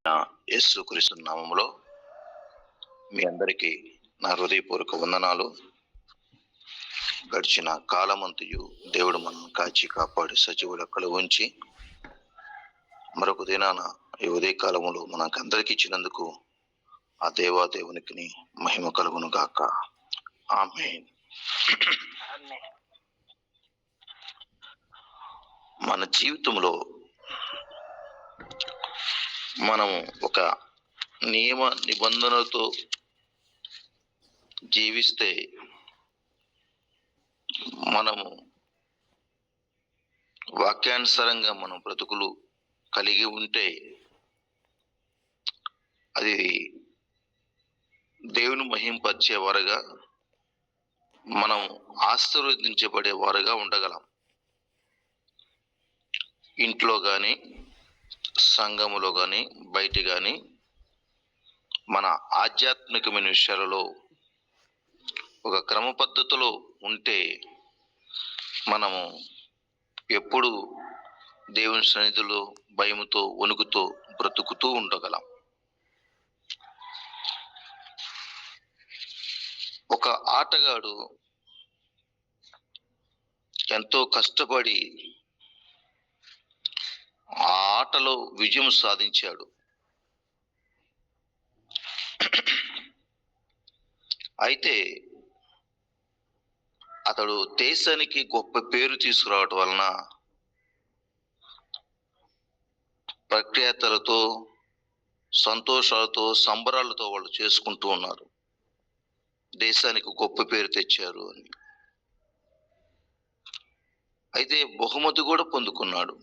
యేసుక్రీస్తు నామములో మీ అందరికీ నా హృదయపూర్వక వందనాలు. గడిచిన కాలమంతయు దేవుడు మనం కాచి కాపాడి సజీవ లెక్కలు ఉంచి మరొక దినాన ఈ ఉదయ కాలములో మనకందరికి ఇచ్చినందుకు ఆ దేవాదేవునికి మహిమ కలుగును గాక. ఆమేన్. మన జీవితంలో మనము ఒక నియమ నిబంధనలతో జీవిస్తే మనము వాక్యానుసారంగా మనం బ్రతుకులు కలిగి ఉంటే అది దేవుని మహింపరిచేవారుగా మనం ఆశీర్వదించబడేవారుగా ఉండగలం. ఇంట్లో కానీ సంఘములో కానీ బయట కానీ మన ఆధ్యాత్మికమైన విషయాలలో ఒక క్రమ పద్ధతిలో ఉంటే మనము ఎప్పుడు దేవుని సన్నిధిలో భయముతో వణుకుతో బ్రతుకుతూ ఉండగలం. ఒక ఆటగాడు ఎంతో కష్టపడి ఆ ఆటలో విజయం సాధించాడు. అయితే అతడు దేశానికి గొప్ప పేరు తీసుకురావటం వలన ప్రఖ్యాతలతో సంతోషాలతో సంబరాలతో వాళ్ళు చేసుకుంటూ ఉన్నారు. దేశానికి గొప్ప పేరు తెచ్చారు అని. అయితే బహుమతి కూడా పొందుకున్నాడు.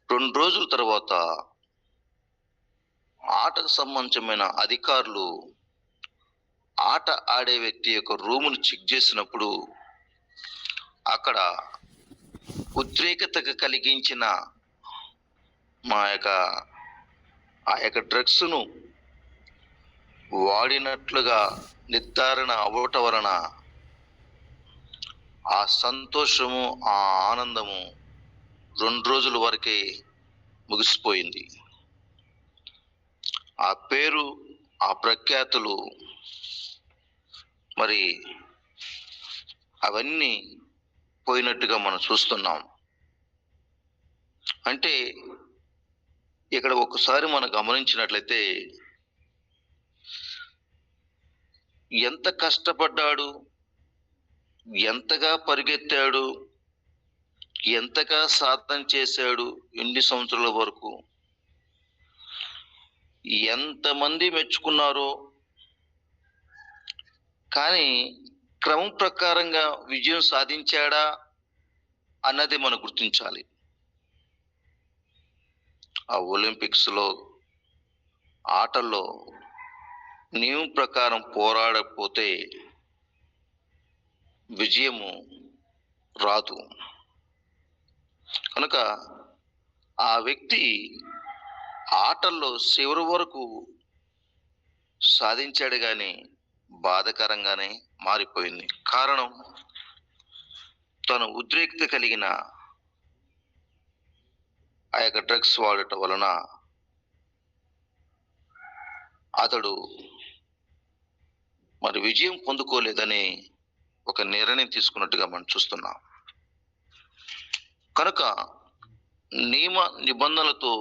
2 రోజుల తర్వాత ఆటకు సంబంధించిన అధికారులు ఆట ఆడే వ్యక్తి యొక్క రూమును చెక్ చేసినప్పుడు అక్కడ ఉద్రేకత కలిగించిన ఆ యొక్క డ్రగ్స్ను వాడినట్లుగా నిర్ధారణ అవ్వటం వలన ఆ సంతోషము ఆ ఆనందము 2 రోజుల వరకే ముగిసిపోయింది. ఆ పేరు ఆ ప్రఖ్యాతులు మరి అవన్నీ పోయినట్టుగా మనం చూస్తున్నాం. అంటే ఇక్కడ ఒకసారి మనం గమనించినట్లయితే ఎంత కష్టపడ్డాడు, ఎంతగా పరిగెత్తాడు, ఎంతగా సాధన చేశాడు, ఎన్ని సంవత్సరాల వరకు ఎంతమంది మెచ్చుకున్నారో, కానీ క్రమం ప్రకారంగా విజయం సాధించాడా అన్నది మనం గుర్తించాలి. ఆ ఒలింపిక్స్లో ఆటల్లో నియమం ప్రకారం పోరాడకపోతే విజయము రాదు. కనుక ఆ వ్యక్తి ఆటల్లో చివరి వరకు సాధించాడు కానీ బాధకరంగానే మారిపోయింది. కారణం తను ఉద్రేకత కలిగిన ఆ యొక్క డ్రగ్స్ వాడటం వలన అతడు మరి విజయం పొందుకోలేదని ఒక నిర్ణయం తీసుకున్నట్టుగా మనం చూస్తున్నాం. కనుక నియమ నిబంధనలతో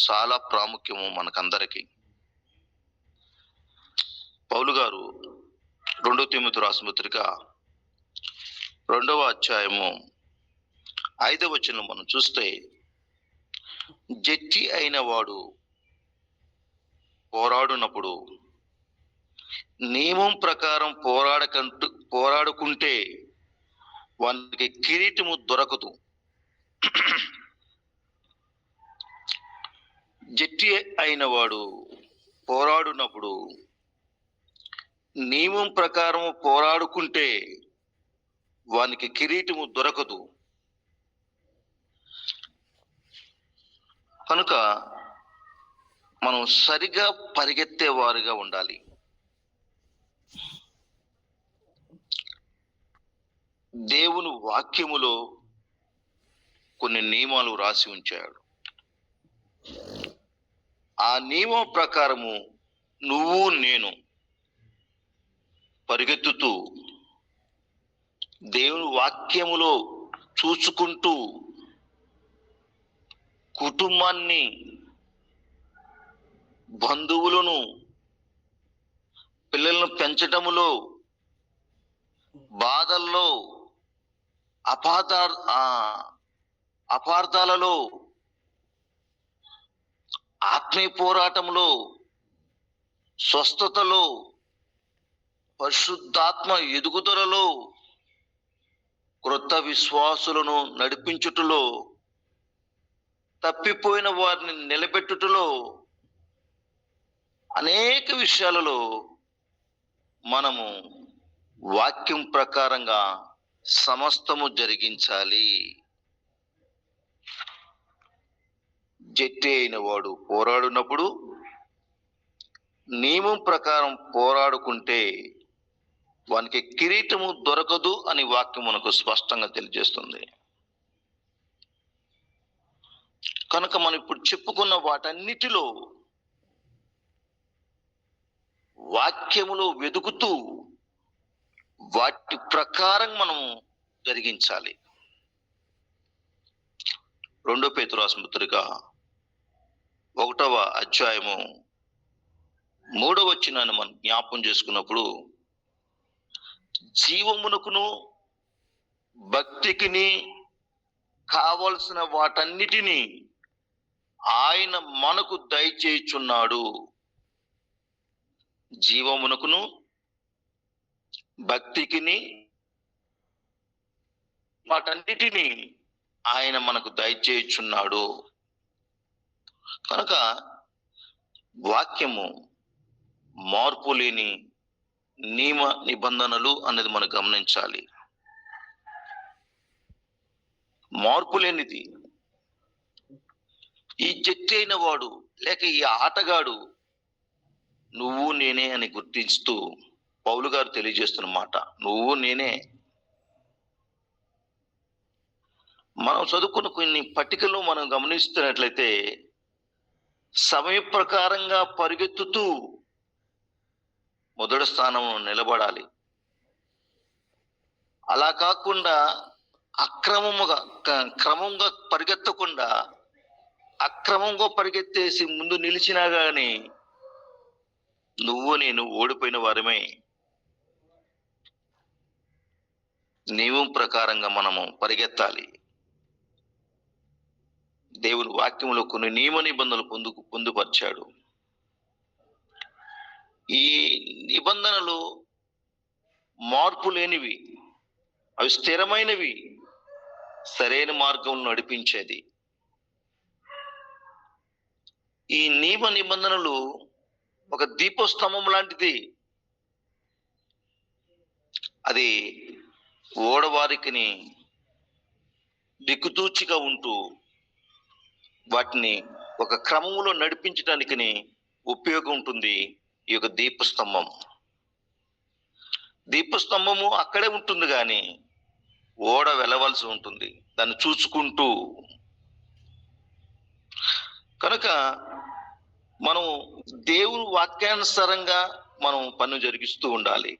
చాలా ప్రాముఖ్యము మనకందరికీ. పౌలు గారు 2 తిమోతి రాసిన పత్రిక 2వ అధ్యాయము 5వ వచనం మనం చూస్తే, జట్టి అయిన వాడు పోరాడునప్పుడు నియమం ప్రకారం పోరాడుకుంటే వానికి కిరీటము దొరకదు. జట్టి అయిన వాడు పోరాడునప్పుడు నియమం ప్రకారం పోరాడుకుంటే వానికి కిరీటము దొరకదు. కనుక మనం సరిగా పరిగెత్తేవారుగా ఉండాలి. దేవుని వాక్యములో కొన్ని నియమాలు రాసి ఉంచాడు. ఆ నియమం ప్రకారము నువ్వు నేను పరిగెత్తుతూ దేవుని వాక్యములో చూసుకుంటూ కుటుంబాన్ని, బంధువులను, పిల్లలను పెంచటములో, బాధల్లో, అపార్థాలలో, ఆత్మీయ పోరాటంలో, స్వస్థతలో, పరిశుద్ధాత్మ ఎదుగుదలలో, క్రొత్త విశ్వాసులను నడిపించుటలో, తప్పిపోయిన వారిని నిలబెట్టుటలో, అనేక విషయాలలో మనము వాక్యం ప్రకారంగా సమస్తము జరిగించాలి. జట్టి అయిన వాడు పోరాడినప్పుడు నియమం ప్రకారం పోరాడుకుంటే వానికి కిరీటము దొరకదు అని వాక్యం మనకు స్పష్టంగా తెలియజేస్తుంది. కనుక మనం ఇప్పుడు చెప్పుకున్న వాటన్నిటిలో వాక్యములో వెతుకుతూ వాటి ప్రకారం మనం జరిగించాలి. 2 పేతురు రాసిన పత్రిక 1వ అధ్యాయము 3వ వచనాన్ని మనం జ్ఞాపం చేసుకున్నప్పుడు, జీవమునకును భక్తికిని కావలసిన వాటన్నిటినీ ఆయన మనకు దయచేయుచున్నాడు. జీవమునకును భక్తికిని వాటన్నిటినీ ఆయన మనకు దయచేయుచున్నాడు. కనుక వాక్యము మార్పు లేని నియమ నిబంధనలు అనేది మనం గమనించాలి. మార్పు లేనిది. ఈ జట్టి అయిన వాడు లేక ఈ ఆటగాడు నువ్వు నేనే అని గుర్తిస్తూ పౌలు గారు తెలియజేస్తున్న మాట, నువ్వు నేనే. మనం చదువుకున్న కొన్ని పట్టికలు మనం గమనిస్తున్నట్లయితే సమయ ప్రకారంగా పరిగెత్తుతూ మొదటి స్థానం నిలబడాలి. అలా కాకుండా క్రమంగా పరిగెత్తకుండా అక్రమంగా పరిగెత్తేసి ముందు నిలిచినా గాని నువ్వు నేను ఓడిపోయిన వారమే. నియమం ప్రకారంగా మనము పరిగెత్తాలి. దేవుని వాక్యంలో కొన్ని నియమ నిబంధనలు పొందుపరిచాడు. ఈ నిబంధనలు మార్పు లేనివి, అవి స్థిరమైనవి, సరైన మార్గంలో నడిపించేది. ఈ నియమ నిబంధనలు ఒక దీపస్తంభం లాంటిది. అది ఓడవారికిని దిక్కుతూచిగా ఉంటూ వాటిని ఒక క్రమంలో నడిపించడానికి ఉపయోగం ఉంటుంది. ఈ యొక్క దీపస్తంభము అక్కడే ఉంటుంది కానీ ఓడ వెళ్ళవలసి ఉంటుంది దాన్ని చూసుకుంటూ. కనుక మనం దేవుని వాక్యానుసారంగా మనం పనులు జరిగిస్తూ ఉండాలి.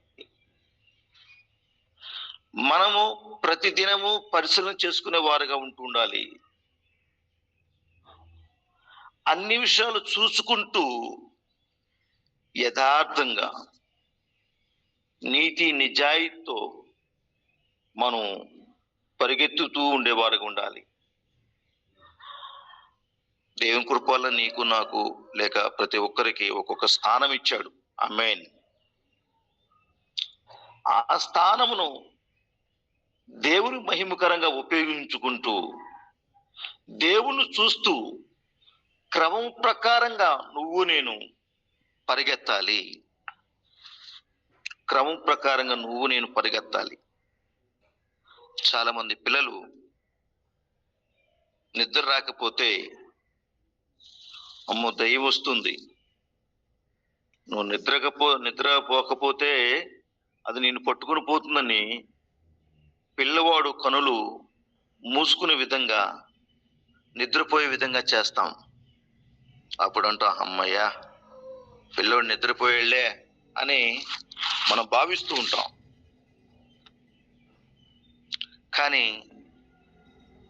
మనము ప్రతిదినము పరిశీలన చేసుకునే వారుగా ఉంటూ ఉండాలి. అన్ని విషయాలు చూసుకుంటూ యథార్థంగా నీతి నిజాయితీతో మనం పరిగెత్తుతూ ఉండేవారుగా ఉండాలి. దేవుని కృప వల్ల నీకు నాకు లేక ప్రతి ఒక్కరికి ఒక్కొక్క స్థానం ఇచ్చాడు. ఆమేన్. ఆ స్థానమును దేవుని మహిమకరంగా ఉపయోగించుకుంటూ దేవుని చూస్తూ క్రమం ప్రకారంగా నువ్వు నేను పరిగెత్తాలి. క్రమం ప్రకారంగా నువ్వు నేను పరిగెత్తాలి. చాలా మంది పిల్లలు నిద్ర రాకపోతే అమ్మో దయ్యం వస్తుంది, నువ్వు నిద్రపోకపోతే అది నిన్ను పట్టుకుని పోతుందని పిల్లవాడు కనులు మూసుకునే విధంగా నిద్రపోయే విధంగా చేస్తాం. అప్పుడంటూ అమ్మయ్యా పిల్లోడు నిద్రపోయేళ్లే అని మనం భావిస్తూ ఉంటాం. కానీ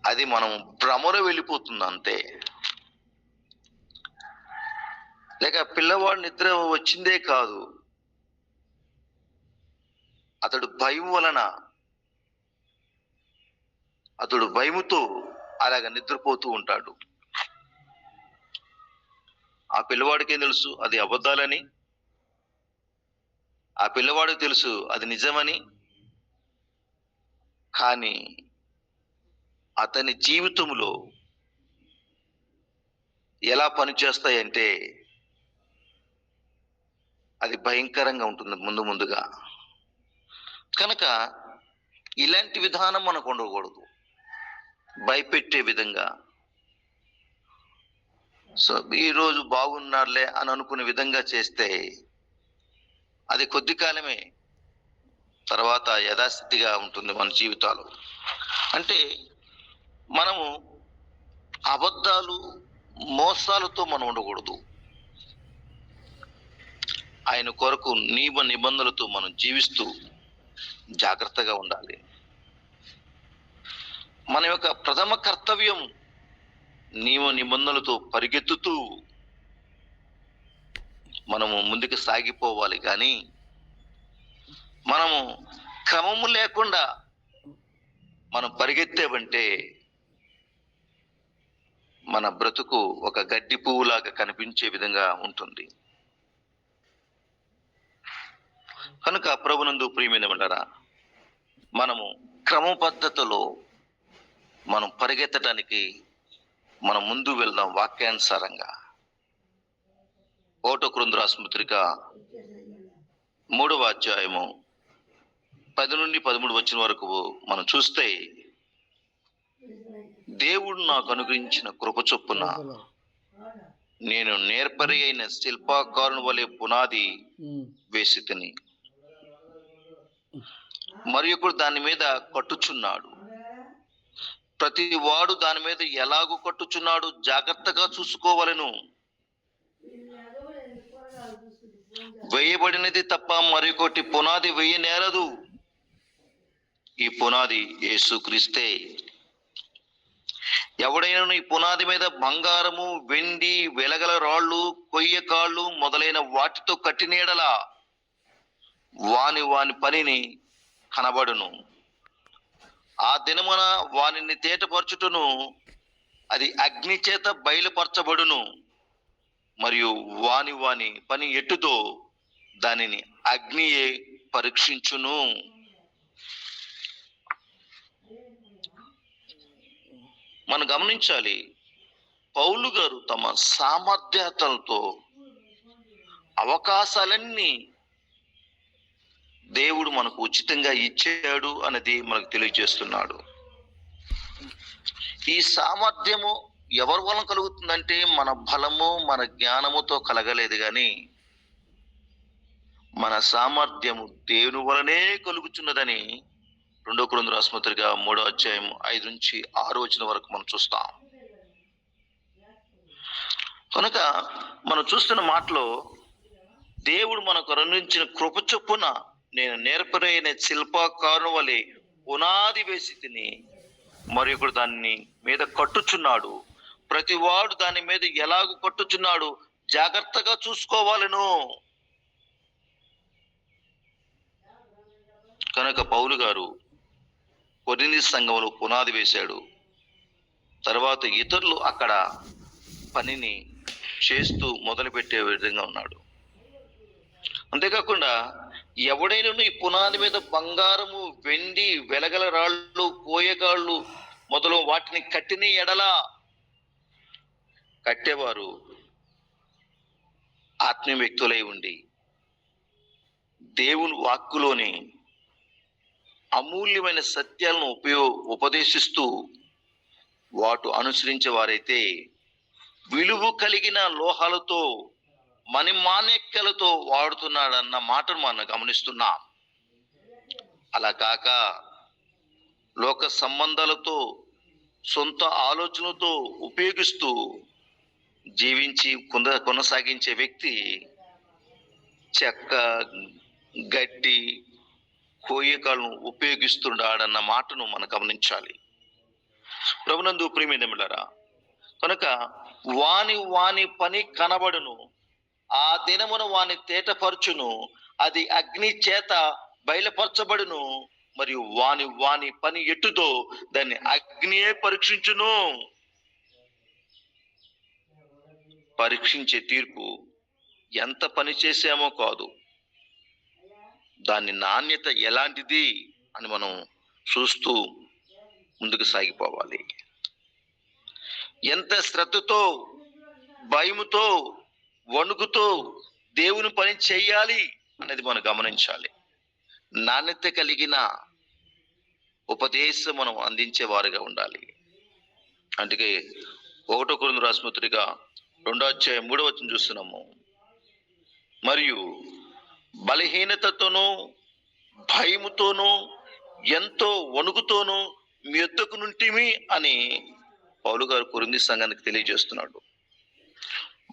అది మనం భ్రమలో వెళ్ళిపోతుంది అంతే. లేక పిల్లవాడు నిద్ర వచ్చిందే కాదు, అతడు భయముతో అలాగ నిద్రపోతూ ఉంటాడు. ఆ పిల్లవాడికి ఏం తెలుసు అది అబద్ధాలని, ఆ పిల్లవాడికి తెలుసు అది నిజమని. కానీ అతని జీవితంలో ఎలా పనిచేస్తాయంటే అది భయంకరంగా ఉంటుంది ముందుగా. కనుక ఇలాంటి విధానం మనకు ఉండకూడదు, భయపెట్టే విధంగా. సో ఈరోజు బాగున్నారులే అని అనుకునే విధంగా చేస్తే అది కొద్ది కాలమే, తర్వాత యథాస్థితిగా ఉంటుంది మన జీవితాలు. అంటే మనము అబద్ధాలు మోసాలతో మనం ఉండకూడదు. ఆయన కొరకు నిబంధనలతో మనం జీవిస్తూ జాగ్రత్తగా ఉండాలి. మన యొక్క ప్రథమ కర్తవ్యం నిబంధనలతో పరిగెత్తుతూ మనము ముందుకు సాగిపోవాలి. కానీ మనము క్రమము లేకుండా మనం పరిగెత్తేవంటే మన బ్రతుకు ఒక గడ్డి పువ్వులాగా కనిపించే విధంగా ఉంటుంది. కనుక ప్రభునందు ప్రియమైన వాళ్ళారా, మనము క్రమ పద్ధతిలో మనం పరిగెత్తడానికి మనం ముందు వెళ్దాం. వాక్యానుసారంగా 1 కొరింథీయులకు రాసిన పత్రిక 3వ అధ్యాయము 10 నుండి 13 వచనం వరకు మనం చూస్తే, దేవుడు నాకు అనుగ్రహించిన కృప చొప్పున నేను నేర్పరి అయిన శిల్పాకారుని వలె పునాది వేసి తిని, మరి ఒకడు దాని మీద కట్టుచున్నాడు. ప్రతి వాడు దాని మీద ఎలాగూ కట్టుచున్నాడు జాగ్రత్తగా చూసుకోవాలను. వేయబడినది తప్ప మరొకటి పునాది వేయనేరదు. ఈ పునాది యేసుక్రీస్తే. ఎవడైనా ఈ పునాది మీద బంగారము, వెండి, వెలగల రాళ్ళు, కొయ్యకాళ్ళు మొదలైన వాటితో కట్టినేడలా వాని పనిని కనబడును. ఆ దినమున వానిని తేటపరచుటను అది అగ్ని చేత బయలుపరచబడును. మరియు వాని పని ఎట్టుతో దానిని అగ్నియే పరీక్షించును. మనం గమనించాలి, పౌలు గారు తమ సామర్థ్యతలతో అవకాశాలన్నీ దేవుడు మనకు ఉచితంగా ఇచ్చాడు అనేది మనకు తెలియజేస్తున్నాడు. ఈ సామర్థ్యము ఎవరి వలన కలుగుతుందంటే మన బలము, మన జ్ఞానముతో కలగలేదు, కానీ మన సామర్థ్యము దేవుని వలనే కలుగుతున్నదని 2 కొరింథీయులకు రాసిన పత్రిక 3వ అధ్యాయం 5 నుంచి 6 వచనం వరకు మనం చూస్తాం. కనుక మనం చూస్తున్న మాటలో దేవుడు మనకు అనుగ్రహించిన కృప చొప్పున నేను నేర్పరైన శిల్పకారుని వలె పునాది వేసి తిని, మరి ఒకడు దాన్ని మీద కట్టుచున్నాడు. ప్రతి వాడు దాని మీద ఎలాగూ కట్టుచున్నాడు జాగ్రత్తగా చూసుకోవాలను. కనుక పౌలు గారు కొరింథీ సంఘంలో పునాది వేశాడు. తర్వాత ఇతరులు అక్కడ పనిని చేస్తూ మొదలుపెట్టే విధంగా ఉన్నాడు. అంతేకాకుండా ఎవడైనా ఈ పునాది మీద బంగారము, వెండి, వెలగల రాళ్ళు, కోయగాళ్ళు మొదలు వాటిని కట్టిన ఎడలా, కట్టేవారు ఆత్మీయ వ్యక్తులై ఉండి దేవుని వాక్కులోని అమూల్యమైన సత్యాలను ఉపదేశిస్తూ వాటు అనుసరించే వారైతే విలువ కలిగిన లోహాలతో, మణిమాణిక్యాలతో వాడుతున్నాడన్న మాటను మనం గమనిస్తున్నాం. అలా కాక లోక సంబంధాలతో, సొంత ఆలోచనలతో ఉపయోగిస్తూ జీవించి కొనసాగించే వ్యక్తి చెక్క, గడ్డి, కోయికలను ఉపయోగిస్తున్నాడన్న మాటను మనం గమనించాలి. ప్రభునందు ప్రియమైనవారా, కనుక వాని పని కనబడును, ఆ దినమున వాని తేటపరచును, అది అగ్ని చేత బయలుపరచబడును, మరియు వాని పని ఎట్టుదో దాన్ని అగ్నియే పరీక్షించును. పరీక్షించే తీర్పు ఎంత పని చేశామో కాదు, దాని నాణ్యత ఎలాంటిది అని మనం చూస్తూ ముందుకు సాగిపోవాలి. ఎంత శ్రద్ధతో, భయముతో, వణుకుతో దేవుని పని చేయాలి అనేది మనం గమనించాలి. నాణ్యత కలిగిన ఉపదేశం మనం అందించే వారుగా ఉండాలి. అందుకే 1 కొరింథీయులకు రాసిన పత్రిక 2:3 చూస్తున్నాము. మరియు బలహీనతతోనూ భయముతోనూ ఎంతో వణుకుతోనూ మీ యొద్దకు నుంటిమి అని పౌలు గారు కొరింథీ సంఘానికి తెలియజేస్తున్నాడు.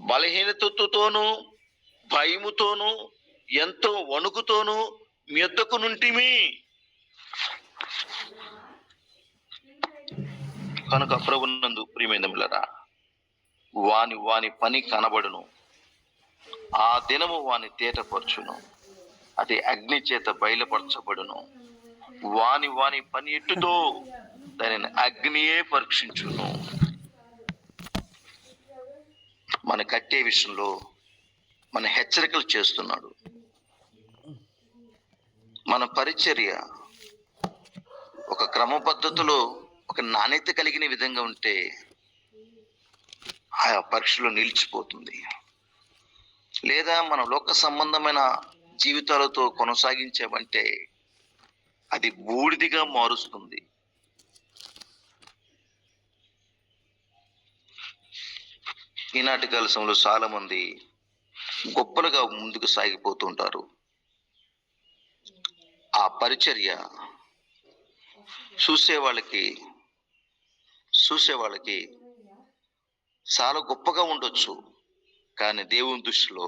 బలహీనతతోనూ భయముతోనూ ఎంతో వణుకుతోనూ మీ యొద్దకు నుంటిమి. కనుక ప్రభునందు ప్రియమైనవారా, వాని పని కనబడును, ఆ దినము వాని తేటపరచును, అది అగ్ని చేత బయలుపరచబడును, వాని పని ఎట్టుతో దానిని అగ్నియే పరీక్షించును. మన కట్టే విషయంలో మన హెచ్చరికలు చేస్తున్నాడు. మన పరిచర్య ఒక క్రమ పద్ధతిలో, ఒక నాణ్యత కలిగిన విధంగా ఉంటే ఆ పరీక్షలో నిలిచిపోతుంది. లేదా మన లోక సంబంధమైన జీవితాలతో కొనసాగించామంటే అది బూడిదిగా మారుస్తుంది. ఈనాటి కాలంలో చాలా మంది గొప్పలుగా ముందుకు సాగిపోతుంటారు. ఆ పరిచర్య చూసే వాళ్ళకి చాలా గొప్పగా ఉండొచ్చు, కానీ దేవుని దృష్టిలో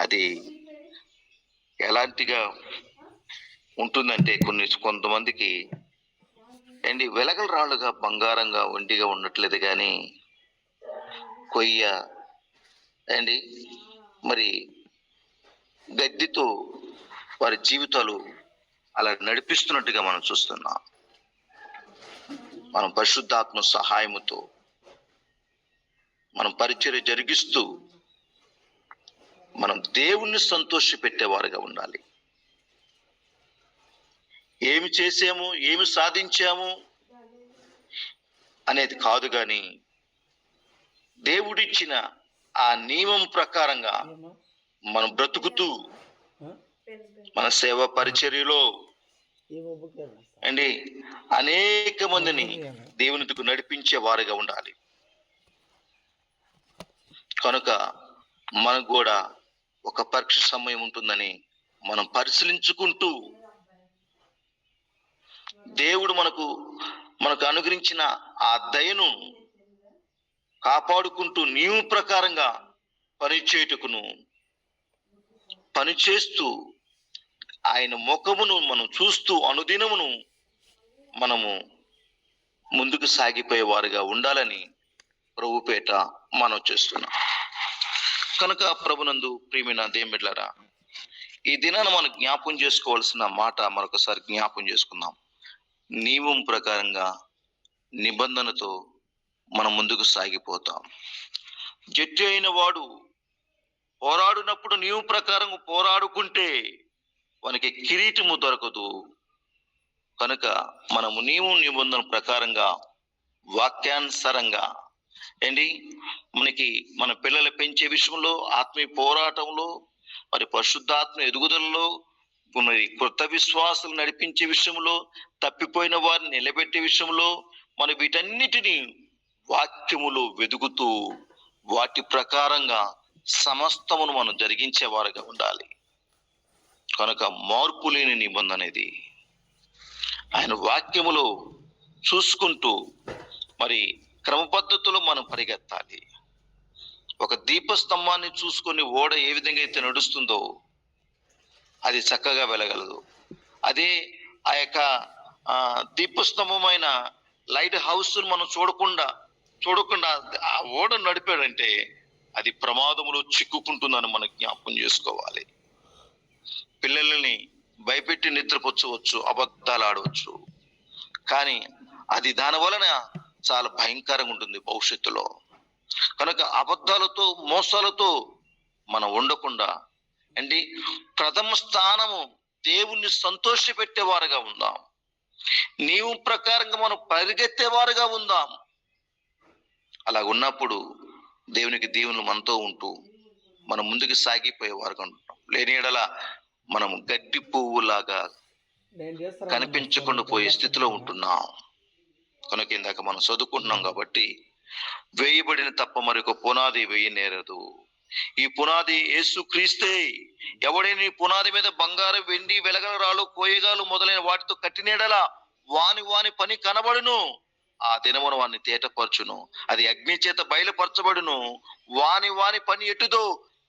అది ఎలాంటిగా ఉంటుందంటే కొంతమందికి వెలగల రాళ్ళుగా, బంగారంగా, వెండిగా ఉండట్లేదు, కానీ కొయ్య మరి గడ్డితో వారి జీవితాలు అలా నడిపిస్తున్నట్టుగా మనం చూస్తున్నాం. మనం పరిశుద్ధాత్మ సహాయముతో మనం పరిచర్య జరిగిస్తూ మనం దేవుణ్ణి సంతోషపెట్టేవారుగా ఉండాలి. ఏమి చేసాము, ఏమి సాధించాము అనేది కాదు, కానీ దేవుడిచ్చిన ఆ నియమం ప్రకారంగా మనం బ్రతుకుతూ మన సేవ పరిచర్యలో అనేక మందిని దేవునికు నడిపించే వారుగా ఉండాలి. కనుక మనకు కూడా ఒక పరీక్ష సమయం ఉంటుందని మనం పరిశీలించుకుంటూ దేవుడు మనకు అనుగ్రహించిన ఆ దయను కాపాడుకుంటూ నియమ ప్రకారంగా పనిచేస్తూ ఆయన ముఖమును మనం చూస్తూ అనుదినమును మనము ముందుకు సాగిపోయే వారుగా ఉండాలని ప్రభుపేట మనం చేస్తున్నాం. కనుక ప్రభునందు ప్రియమైన దేవుని బిడ్డలారా, ఈ దినాన మనం జ్ఞాపం చేసుకోవాల్సిన మాట మరొకసారి జ్ఞాపం చేసుకుందాం. నియమం ప్రకారంగా, నిబంధనతో మనం ముందుకు సాగిపోతాం. జట్టు అయిన వాడు పోరాడినప్పుడు నియమం ప్రకారం పోరాడుకుంటే వానికి కిరీటము దొరకదు. కనుక మనము నియమం నిబంధన ప్రకారంగా, వాక్యానుసారంగా మన పిల్లలు పెంచే విషయంలో, ఆత్మీయ పోరాటంలో, మరి పరిశుద్ధాత్మ ఎదుగుదలలో, మరి కొత్త విశ్వాసాలు నడిపించే విషయంలో, తప్పిపోయిన వారిని నిలబెట్టే విషయంలో, మన వీటన్నిటిని వాక్యములో వెదుగుతూ వాటి ప్రకారంగా సమస్తమును మనం జరిగించేవారుగా ఉండాలి. కనుక మార్పు లేని నిబంధన అనేది ఆయన వాక్యములో చూసుకుంటూ మరి క్రమ పద్ధతిలో మనం పరిగెత్తాలి. ఒక దీపస్తంభాన్ని చూసుకొని ఓడ ఏ విధంగా అయితే నడుస్తుందో అది చక్కగా వెళ్ళగలదు. అదే ఆ యొక్క దీపస్తంభమైన లైట్ హౌస్ మనం చూడకుండా ఆ ఓడ నడిపాడంటే అది ప్రమాదములో చిక్కుకుంటుందని మనం జ్ఞాపకం చేసుకోవాలి. పిల్లలని భయపెట్టి నిద్రపుచ్చవచ్చు, అబద్ధాలు ఆడవచ్చు, కానీ అది దాని వలన చాలా భయంకరంగా ఉంటుంది భవిష్యత్తులో. కనుక అబద్ధాలతో మోసాలతో మనం ఉండకుండా అండి ప్రథమ స్థానము దేవుణ్ణి సంతోషపెట్టేవారుగా ఉందాం. నీవు ప్రకారంగా మనం పరిగెత్తేవారుగా ఉందాం. అలా ఉన్నప్పుడు దేవునికి దీవెనలు మనతో ఉంటూ మనం ముందుకు సాగిపోయేవారుగా ఉంటాం. లేని ఎడల మనం గడ్డి పువ్వులాగా కనిపించకుండా పోయే స్థితిలో ఉంటున్నాం. కనుక ఇందాక మనం చదువుకుంటున్నాం కాబట్టి వేయబడిన తప్ప మరొక పునాది వేయనేరదు. ఈ పునాది యేసుక్రీస్తే. ఎవడైనా ఈ పునాది మీద బంగారం, వెండి, వెలగల రాళ్ళు, కోయగాలు మొదలైన వాటితో కట్టినేడలా వాని పని కనబడును. ఆ దినమును వాని తేటపరచును. అది అగ్ని చేత బయలుపరచబడును. వాని పని ఎటుదో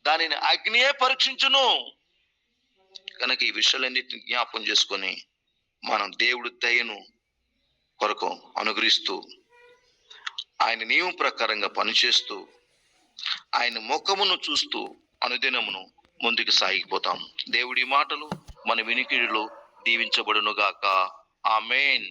దానిని అగ్నియే పరీక్షించును. కనుక ఈ విషయాలన్నిటిని జ్ఞాపం చేసుకొని మనం దేవుడి దయను కొరకు అనుగ్రహిస్తూ ఆయన నియమం ప్రకారంగా పనిచేస్తూ ఆయన ముఖమును చూస్తూ అనుదినమును ముందుకు సాగిపోతాం. దేవుడి మాటలు మన వినికిడిలో దీవించబడును గాక. ఆమేన్.